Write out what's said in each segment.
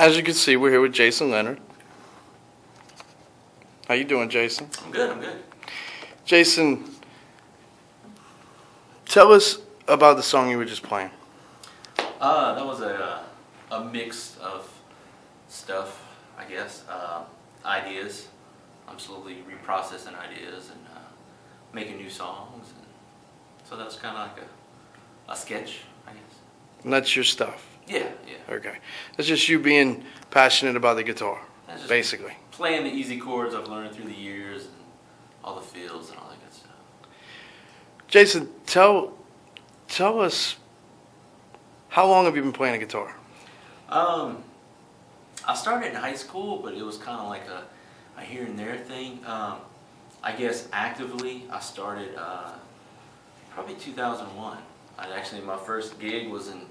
As you can see, we're here with Jason Leonard. How you doing, Jason? I'm good, I'm good. Jason, tell us about the song you were just playing. That was a mix of stuff, I guess. Ideas. I'm slowly reprocessing ideas and making new songs. And so that's kind of like a sketch, I guess. And that's your stuff. Yeah, yeah. Okay. That's just you being passionate about the guitar, basically. Playing the easy chords I've learned through the years and all the feels and all that good stuff. Jason, tell us, how long have you been playing the guitar? I started in high school, but it was kind of like a here and there thing. I guess actively, I started probably 2001. My first gig was in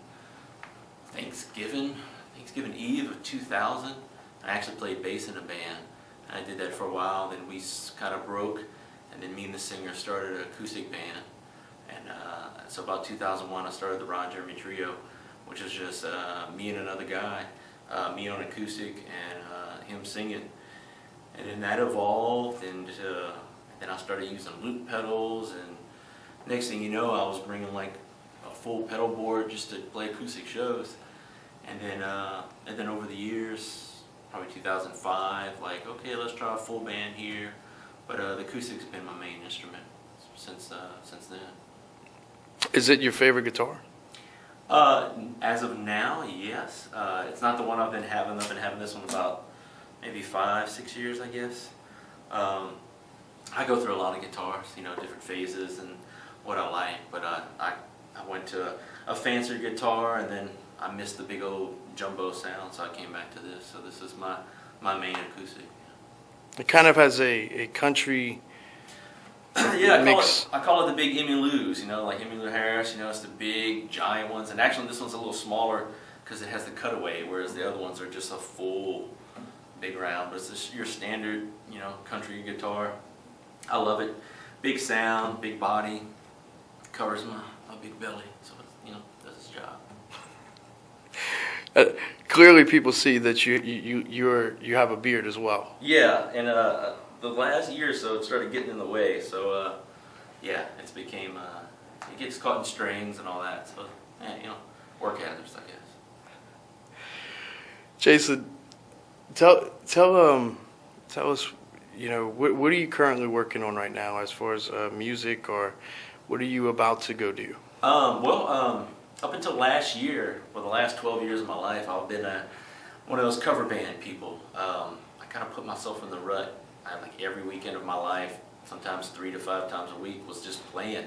Thanksgiving Eve of 2000. I actually played bass in a band. And I did that for a while, then we kind of broke, and then me and the singer started an acoustic band. And so about 2001 I started the Ron Jeremy Trio, which was just me and another guy, me on acoustic and him singing. And then that evolved, and then I started using loop pedals, and next thing you know I was bringing like a full pedal board just to play acoustic shows. And then over the years, probably 2005, like, okay, let's try a full band here. But the acoustic's been my main instrument since then. Is it your favorite guitar? As of now, yes. It's not the one I've been having. I've been having this one about maybe 5-6 years, I guess. I go through a lot of guitars, different phases and what I like. But I went to a fancier guitar, and then I missed the big old jumbo sound, so I came back to this. So this is my main acoustic. It kind of has a country mix. I call it the big Emmyloos, like Emmylou Harris, it's the big giant ones. And actually this one's a little smaller because it has the cutaway, whereas the other ones are just a full big round. But it's just your standard, country guitar. I love it. Big sound, big body, covers my big belly, so it, does its job. Clearly, people see that you have a beard as well. Yeah, and the last year or so, it started getting in the way. So yeah, it's became it gets caught in strings and all that. So work hazards, I guess. Jason, tell us, what are you currently working on right now as far as music, or what are you about to go do? Up until last year, for the last 12 years of my life, I've been one of those cover band people. I kind of put myself in the rut. Like every weekend of my life, sometimes 3 to 5 times a week, was just playing.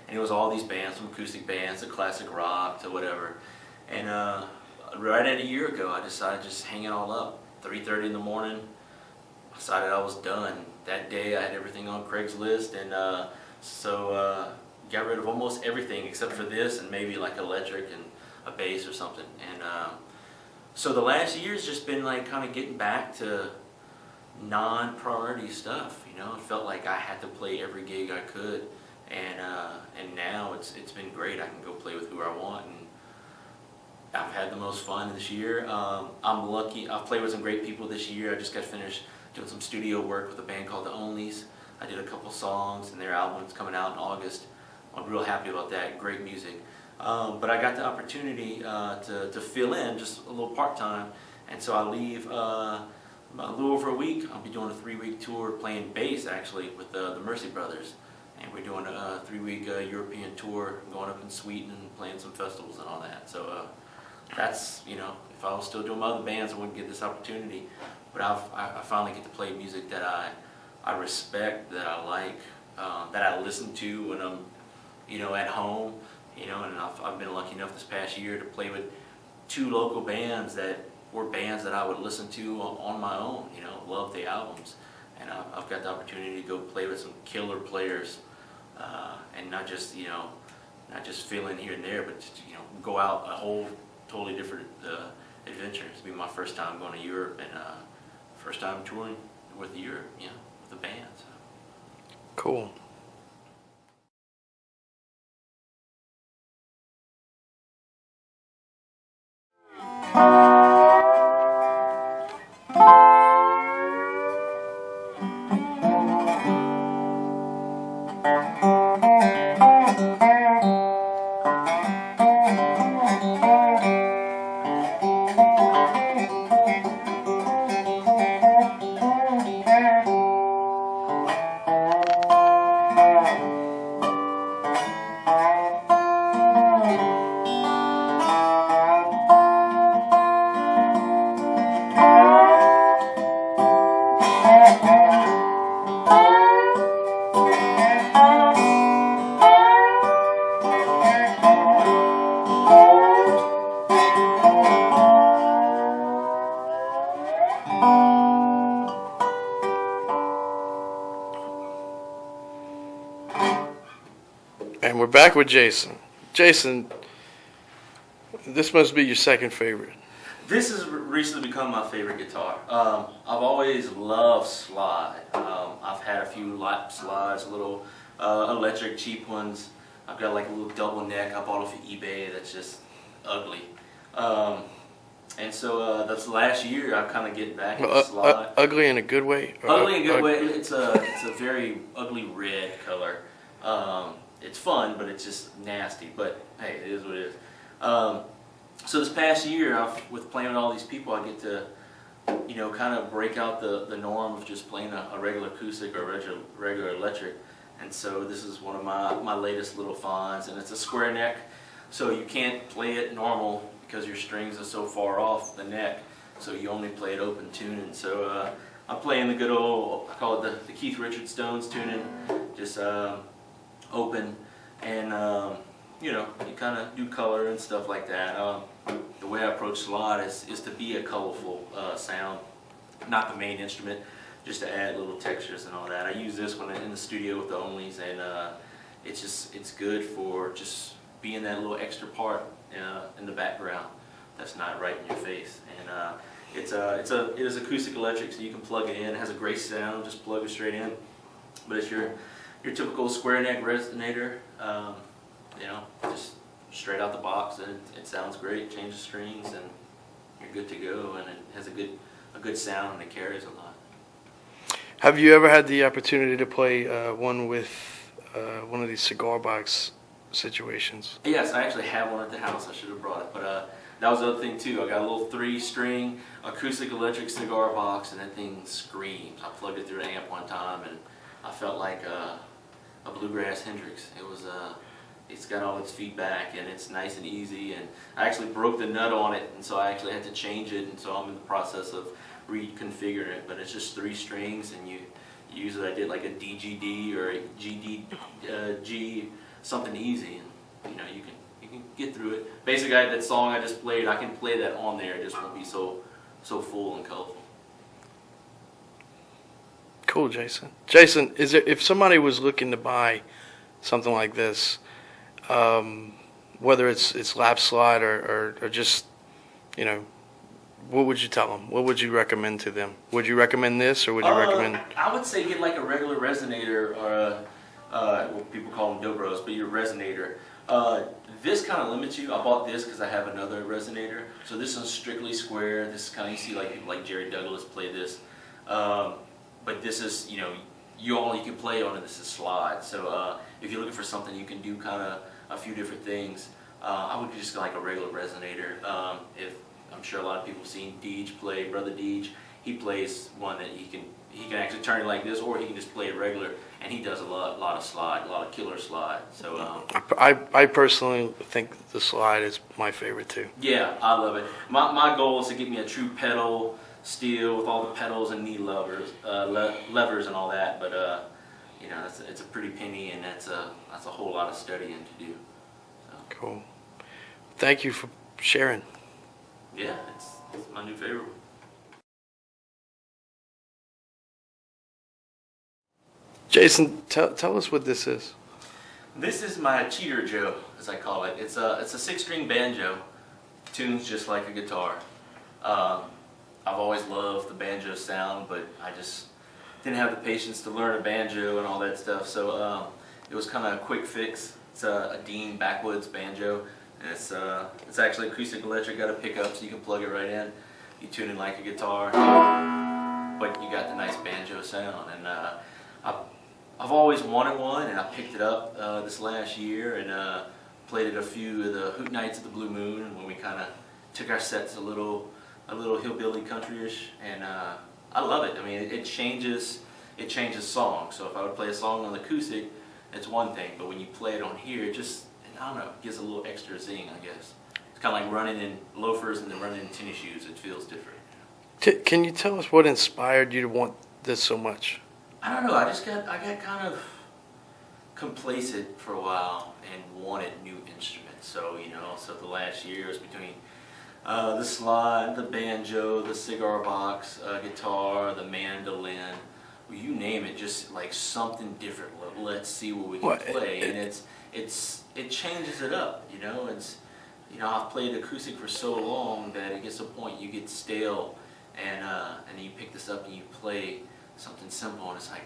And it was all these bands, from acoustic bands to classic rock to whatever. And right at a year ago, I decided to just hang it all up. 3:30 in the morning, I decided I was done. That day I had everything on Craigslist, and so got rid of almost everything except for this and maybe like electric and a bass or something. And so the last year's just been like kind of getting back to non-priority stuff. It felt like I had to play every gig I could, and now it's been great. I can go play with who I want, and I've had the most fun this year. I'm lucky. I've played with some great people this year. I just got finished doing some studio work with a band called The Onlys. I did a couple songs, and their album's coming out in August. I'm real happy about that. Great music. But I got the opportunity to fill in just a little part-time, and so I leave about a little over a week. I'll be doing a 3-week tour playing bass, actually, with the Mercy Brothers. And we're doing a 3-week European tour, going up in Sweden and playing some festivals and all that. So that's, if I was still doing my other bands, I wouldn't get this opportunity. But I finally get to play music that I respect, that I like, that I listen to when I'm at home, and I've been lucky enough this past year to play with 2 local bands that were bands that I would listen to on my own, love the albums. And I've got the opportunity to go play with some killer players, and not just fill in here and there, but just, go out a whole totally different adventure. It's been my first time going to Europe, and first time touring with Europe, with the band. So. Cool. And we're back with Jason. Jason, this must be your second favorite. This has recently become my favorite guitar. I've always loved slide. I've had a few lap slides, little electric cheap ones. I've got like a little double neck I bought off of eBay that's just ugly. And so that's last year I'm kind of getting back into slide. Ugly in a good way? Ugly in a good way. It's a very ugly red color. It's fun, but it's just nasty. But hey, it is what it is. So this past year, with playing with all these people, I get to, kind of break out the norm of just playing a regular acoustic or regular electric. And so this is one of my latest little finds, and it's a square neck, so you can't play it normal because your strings are so far off the neck, so you only play it open tuning. So I'm playing the good old, I call it the Keith Richards Stones tuning, just open, and you kind of do color and stuff like that. The way I approach slide is to be a colorful sound, not the main instrument, just to add little textures and all that. I use this when I'm in the studio with the onlys, and it's good for just being that little extra part in the background that's not right in your face. And it is acoustic electric, so you can plug it in. It has a great sound, just plug it straight in. But it's your typical square neck resonator, just straight out the box, and it sounds great. Change the strings, and you're good to go. And it has a good sound, and it carries a lot. Have you ever had the opportunity to play one with one of these cigar box situations? Yes, I actually have one at the house. I should have brought it, but that was the other thing too. I got a little 3-string acoustic electric cigar box, and that thing screams. I plugged it through an amp one time, and I felt like a bluegrass Hendrix. It's got all its feedback, and it's nice and easy. And I actually broke the nut on it, and so I actually had to change it. And so I'm in the process of reconfiguring it. But it's just 3 strings, and usually I did like a DGD or a G, something easy, and you can get through it. Basically, that song I just played, I can play that on there. It just won't be so full and colorful. Cool, Jason. Jason, if somebody was looking to buy something like this, whether it's lap slide or just, what would you tell them? What would you recommend to them? Would you recommend this, or would you recommend? I would say get like a regular resonator, or well, people call them dobros, but your resonator. This kind of limits you. I bought this because I have another resonator. So this is strictly square. This is kind of, you see like people like Jerry Douglas play this. But this is, all you can play on it, this is slide. So if you're looking for something you can do kind of a few different things, I would just go like a regular resonator. If I'm sure a lot of people have seen Deej play, Brother Deej, he plays one that he can actually turn it like this, or he can just play it regular, and he does a lot of slide, a lot of killer slide. So I personally think the slide is my favorite too. Yeah, I love it. My goal is to get me a true pedal steel with all the pedals and knee levers and all that. But it's a pretty penny, and that's a whole lot of studying to do. So. Cool. Thank you for sharing. Yeah, it's my new favorite one. Jason, tell us what this is. This is my cheater Joe, as I call it. It's a 6-string banjo. Tunes just like a guitar. I've always loved the banjo sound, but I just didn't have the patience to learn a banjo and all that stuff. So it was kind of a quick fix. It's a Dean backwoods banjo, and it's actually acoustic electric. Got a pickup, so you can plug it right in. You tune it like a guitar, but you got the nice banjo sound. And I I've always wanted one, and I picked it up this last year and played at a few of the Hoot Nights at the Blue Moon when we kind of took our sets a little hillbilly country-ish, and I love it. I mean, it changes songs. So if I would play a song on the acoustic, it's one thing, but when you play it on here, it just, I don't know, it gives a little extra zing, I guess. It's kind of like running in loafers and then running in tennis shoes. It feels different. Can you tell us what inspired you to want this so much? I don't know. I got kind of complacent for a while and wanted new instruments. So so the last year was between the slide, the banjo, the cigar box, guitar, the mandolin. Well, you name it, just like something different. Let's see what we can play, and it changes it up. It's I've played acoustic for so long that it gets to a point you get stale, and then you pick this up and you play something simple, and it's like,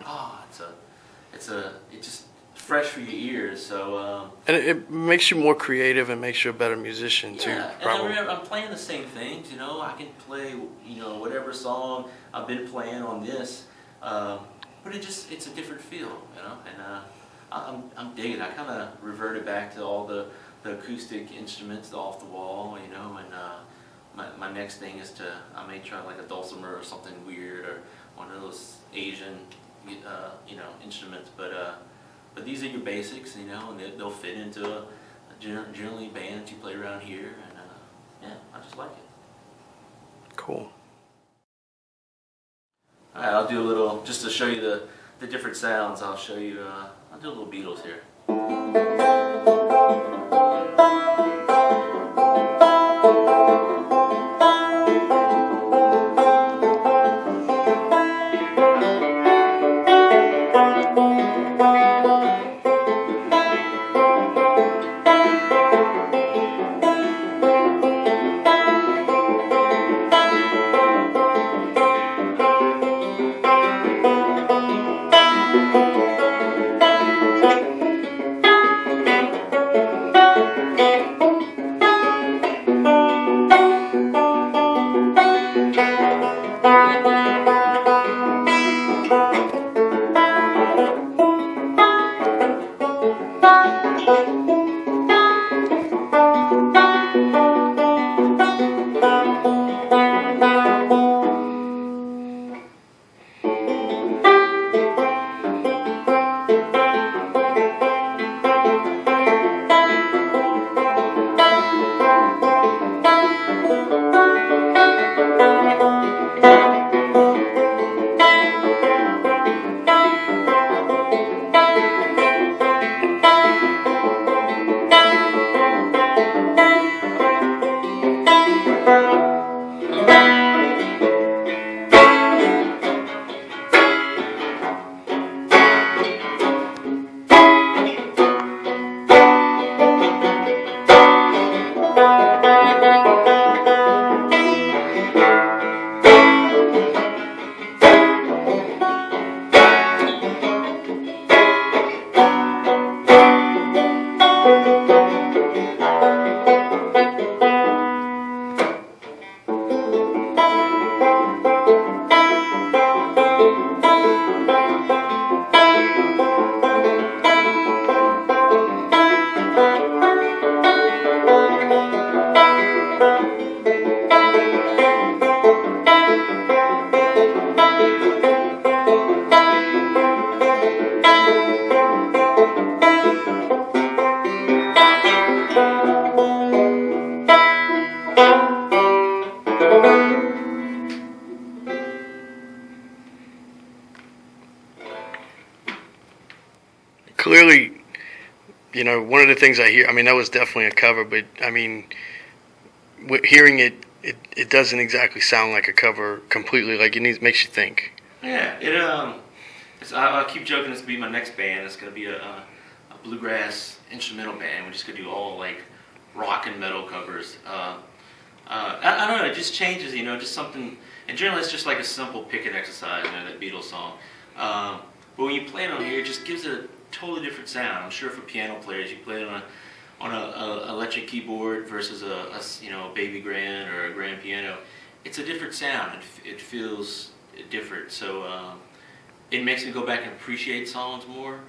it's just fresh for your ears. So and it makes you more creative and makes you a better musician too. Yeah, probably. and I'm playing the same things. I can play whatever song I've been playing on this, but it's a different feel. And I'm digging. I kind of reverted back to all the acoustic instruments, the off the wall. And my next thing is I may try like a dulcimer or something weird, or one of those Asian instruments, but these are your basics, and they'll fit into generally bands you play around here, and yeah, I just like it. Cool. All right, I'll do a little, just to show you the different sounds. I'll show you. I'll do a little Beatles here. Clearly, one of the things I hear, I mean, that was definitely a cover, but I mean, hearing it doesn't exactly sound like a cover completely. Like makes you think. Yeah, I keep joking it's gonna be my next band. It's gonna be a bluegrass instrumental band. We're just gonna do all like rock and metal covers. I don't know. It just changes, just something. And generally, it's just like a simple picking exercise, that Beatles song. But when you play it on here, it just gives it a totally different sound. I'm sure for piano players, you play it on a electric keyboard versus a baby grand or a grand piano. It's a different sound. It feels different. So it makes me go back and appreciate songs more,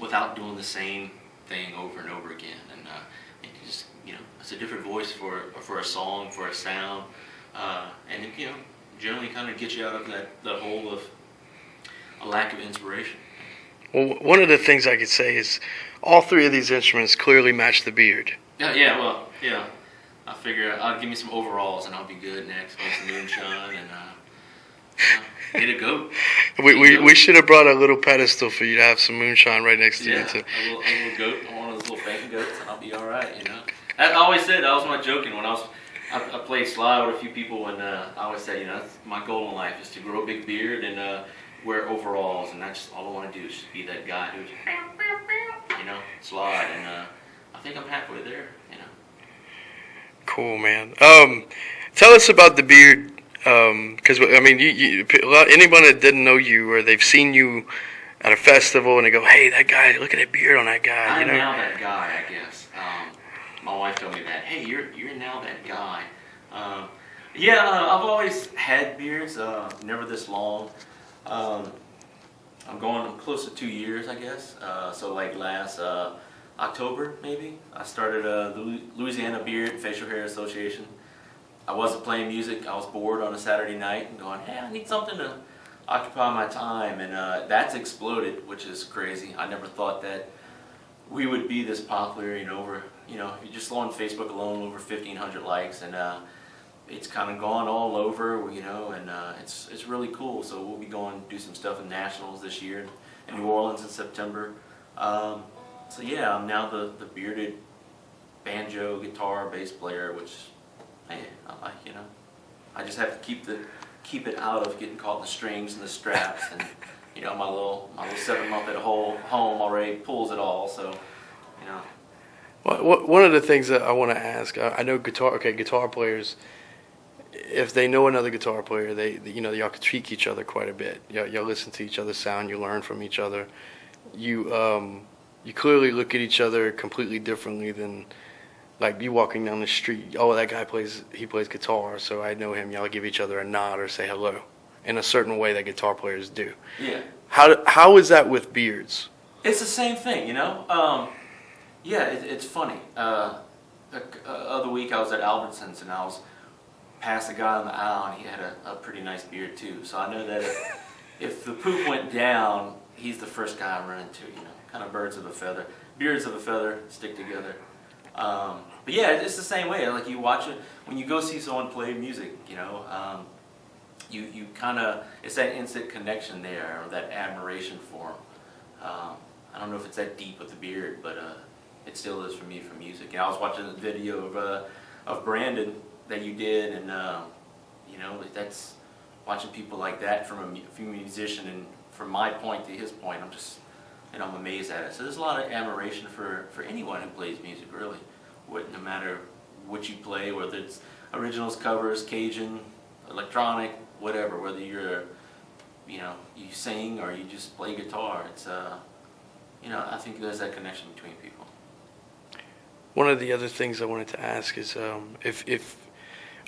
without doing the same thing over and over again. And it just, it's a different voice for a song, for a sound, and it, generally kind of gets you out of that hole of a lack of inspiration. Well, one of the things I could say is all three of these instruments clearly match the beard. Yeah. I figure I'll give me some overalls and I'll be good next. Make some moonshine and get a goat. We should have brought a little pedestal for you to have some moonshine right next to you too. A little goat, one of those little fainting goats, and I'll be all right. I always said, I was not joking when I played slide with a few people, and I always said, that's my goal in life is to grow a big beard and wear overalls, and that's all I want to do is just be that guy who's slide, and I think I'm halfway there. Cool, man. Tell us about the beard, because anyone that didn't know you or they've seen you at a festival and they go, "Hey, that guy! Look at that beard on that guy." I'm now that guy, I guess. My wife told me that. Hey, you're now that guy. I've always had beards, never this long. I'm close to 2 years, I guess. So like last October, maybe, I started the Louisiana Beard and Facial Hair Association. I wasn't playing music. I was bored on a Saturday night and going, hey, I need something to occupy my time. And that's exploded, which is crazy. I never thought that we would be this popular, over, you just on Facebook alone, over 1,500 likes. And it's kind of gone all over, and it's really cool. So we'll be going to do some stuff in Nationals this year in New Orleans in September. I'm now the bearded banjo, guitar, bass player, which, man, I like, I just have to keep it out of getting caught in the strings and the straps, and my little 7-month at home already pulls it all. So, Well, one of the things that I want to ask, I know guitar players, if they know another guitar player, y'all critique each other quite a bit. Y'all listen to each other's sound, you learn from each other. You clearly look at each other completely differently than, like, you walking down the street. Oh, that guy plays guitar, so I know him. Y'all give each other a nod or say hello in a certain way that guitar players do. Yeah. How is that with beards? It's the same thing, it's funny. The other week I was at Albertsons and I was past a guy on the aisle and he had a pretty nice beard too. So I know that if the poop went down, he's the first guy I'm running to, kind of birds of a feather. Beards of a feather stick together. But yeah, it's the same way. Like you watch it, when you go see someone play music, you kind of, it's that instant connection there, or that admiration for them. I don't know if it's that deep with the beard, but it still is for me for music. I was watching a video of Brandon that you did, and that's watching people like that from a musician, and from my point to his point, I'm amazed at it. So there's a lot of admiration for anyone who plays music, really. No matter what you play, whether it's originals, covers, Cajun, electronic, whatever, whether you're, you sing or you just play guitar, it's, I think there's that connection between people. One of the other things I wanted to ask is if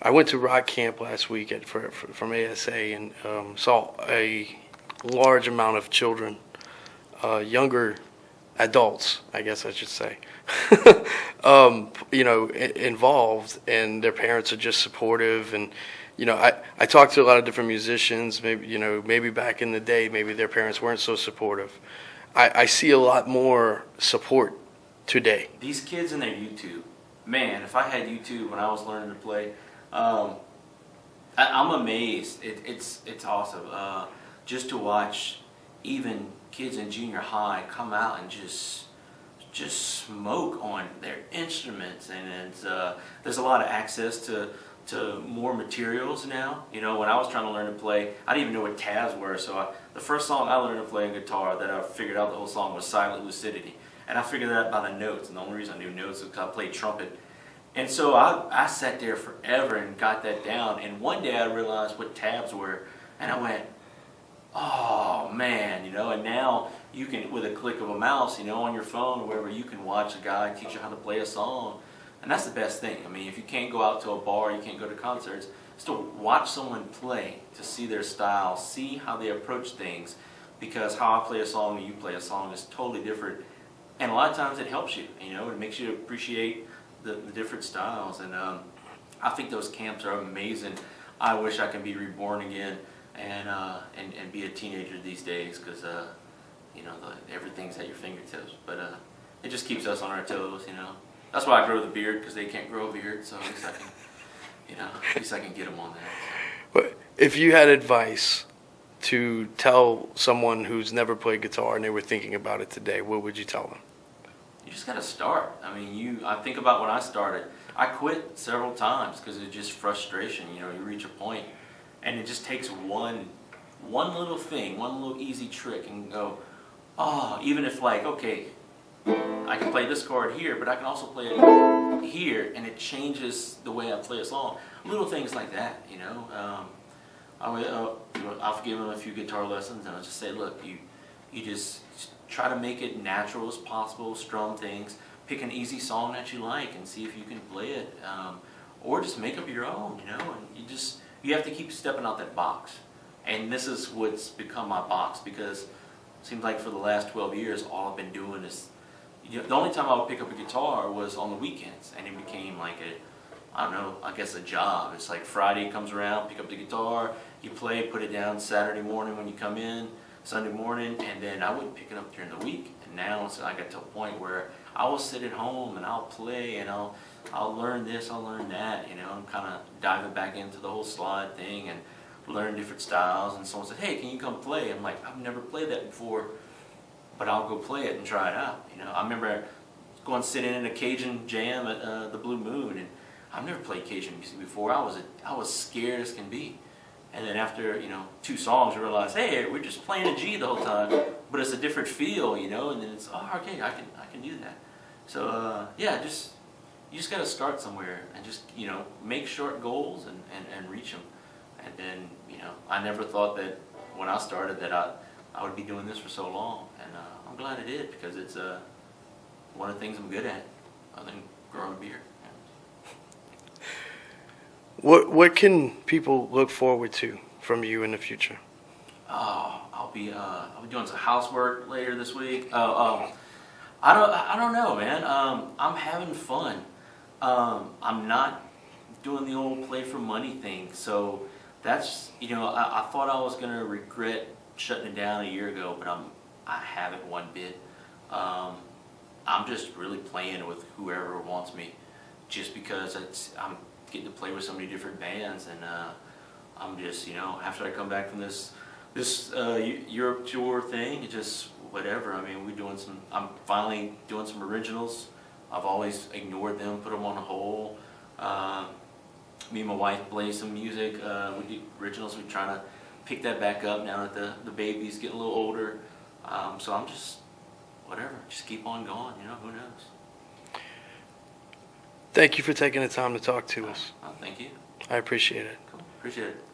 I went to rock camp last week from ASA and saw a large amount of children, younger adults, I guess I should say, involved, and their parents are just supportive. And I talked to a lot of different musicians. Maybe back in the day, maybe their parents weren't so supportive. I see a lot more support today. These kids and their YouTube, man, if I had YouTube when I was learning to play, I'm amazed. It's awesome. Just to watch even kids in junior high come out and just smoke on their instruments, and there's a lot of access to more materials now. When I was trying to learn to play, I didn't even know what tabs were, so the first song I learned to play on guitar that I figured out the whole song was Silent Lucidity. And I figured that out by the notes, and the only reason I knew notes is because I played trumpet. And so I sat there forever and got that down, and one day I realized what tabs were, and I went, oh man, and now you can, with a click of a mouse, on your phone or wherever, you can watch a guy teach you how to play a song. And that's the best thing. I mean, if you can't go out to a bar, you can't go to concerts, just to watch someone play, to see their style, see how they approach things, because how I play a song and you play a song is totally different. And a lot of times it helps you, you know, it makes you appreciate the different styles. And I think those camps are amazing. I wish I could be reborn again and be a teenager these days, because you know, everything's at your fingertips. But it just keeps us on our toes, you know. That's why I grow the beard, because they can't grow a beard. So at least I can, you know, at least I can get them on that. But if you had advice to tell someone who's never played guitar and they were thinking about it today, what would you tell them? You just got to start. I mean, I think about when I started. I quit several times because it's just frustration. You know, you reach a point, and it just takes one little thing, one little easy trick, and go, oh, even if like, okay, I can play this chord here, but I can also play it here, and it changes the way I play a song. Little things like that, you know. I'll give them a few guitar lessons, and I'll just say, look, you just try to make it natural as possible, strum things, pick an easy song that you like and see if you can play it, or just make up your own, you know. And you have to keep stepping out that box. And this is what's become my box, because it seems like for the last 12 years, all I've been doing is, you know, the only time I would pick up a guitar was on the weekends, and it became like I don't know, I guess a job. It's like Friday comes around, pick up the guitar, you play, put it down Saturday morning when you come in, Sunday morning, and then I wouldn't pick it up during the week. And now so I got to a point where I will sit at home and I'll play, and I'll learn this, I'll learn that, you know. I'm kind of diving back into the whole slide thing and learn different styles. And someone said, hey, can you come play? I'm like, I've never played that before, but I'll go play it and try it out. You know, I remember going sit in a Cajun jam at the Blue Moon, and I've never played Cajun music before. I was scared as can be. And then after, you know, 2 songs, I realized, hey, we're just playing a G the whole time, but it's a different feel, you know. And then it's, oh, okay, I can do that. So yeah, you just got to start somewhere and just, you know, make short goals and reach them. And then, you know, I never thought that when I started that I would be doing this for so long, and I'm glad I did, because it's one of the things I'm good at, other than growing beer. What can people look forward to from you in the future? I'll be doing some housework later this week. I don't know, man. I'm having fun. I'm not doing the old play for money thing. So that's, you know, I thought I was gonna regret shutting it down a year ago, but I haven't one bit. I'm just really playing with whoever wants me, just because I'm getting to play with so many different bands, and I'm just, you know, after I come back from this Europe tour thing, it just whatever. I mean, I'm finally doing some originals. I've always ignored them, put them on hold. Me and my wife play some music. We do originals. We're trying to pick that back up now that the baby's getting a little older. So I'm just whatever. Just keep on going. You know, who knows. Thank you for taking the time to talk to us. Thank you. I appreciate it. Cool. Appreciate it.